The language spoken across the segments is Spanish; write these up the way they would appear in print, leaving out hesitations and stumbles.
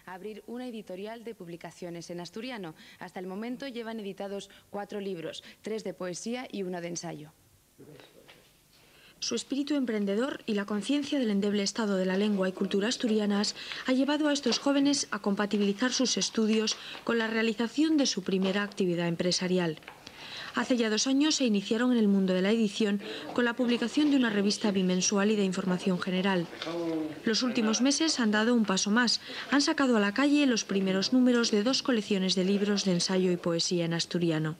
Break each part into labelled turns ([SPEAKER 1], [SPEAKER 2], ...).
[SPEAKER 1] abrir una editorial de publicaciones en asturiano. Hasta el momento llevan editados 4 libros, 3 de poesía y 1 de ensayo.
[SPEAKER 2] Su espíritu emprendedor y la conciencia del endeble estado de la lengua y cultura asturianas ha llevado a estos jóvenes a compatibilizar sus estudios con la realización de su primera actividad empresarial. Hace ya 2 años se iniciaron en el mundo de la edición con la publicación de una revista bimensual y de información general. Los últimos meses han dado un paso más. Han sacado a la calle los primeros números de 2 colecciones de libros de ensayo y poesía en asturiano.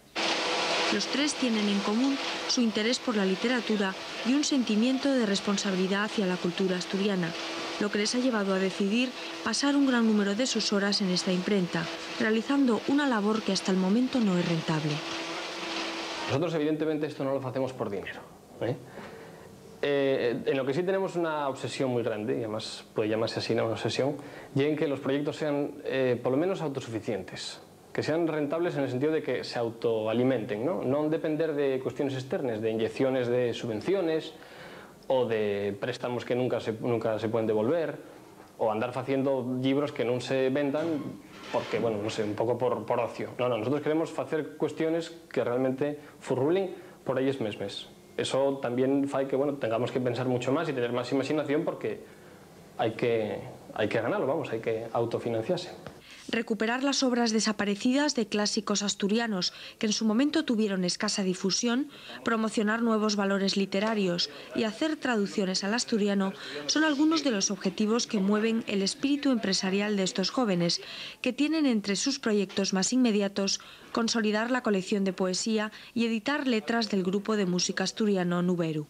[SPEAKER 2] Los 3 tienen en común su interés por la literatura y un sentimiento de responsabilidad hacia la cultura asturiana, lo que les ha llevado a decidir pasar un gran número de sus horas en esta imprenta, realizando una labor que hasta el momento no es rentable.
[SPEAKER 3] Nosotros evidentemente esto no lo hacemos por dinero, en lo que sí tenemos una obsesión muy grande, y además puede llamarse así una obsesión, y en que los proyectos sean por lo menos autosuficientes, que sean rentables en el sentido de que se autoalimenten, no depender de cuestiones externas, de inyecciones de subvenciones o de préstamos que nunca se pueden devolver, o andar haciendo libros que no se vendan porque, bueno, no sé, un poco por ocio. No, nosotros queremos hacer cuestiones que realmente furrulen por ellos mismos. Eso también hace que, bueno, tengamos que pensar mucho más y tener más imaginación porque hay que ganarlo, vamos, hay que autofinanciarse.
[SPEAKER 2] Recuperar las obras desaparecidas de clásicos asturianos que en su momento tuvieron escasa difusión, promocionar nuevos valores literarios y hacer traducciones al asturiano son algunos de los objetivos que mueven el espíritu empresarial de estos jóvenes, que tienen entre sus proyectos más inmediatos consolidar la colección de poesía y editar letras del grupo de música asturiano Nuberu.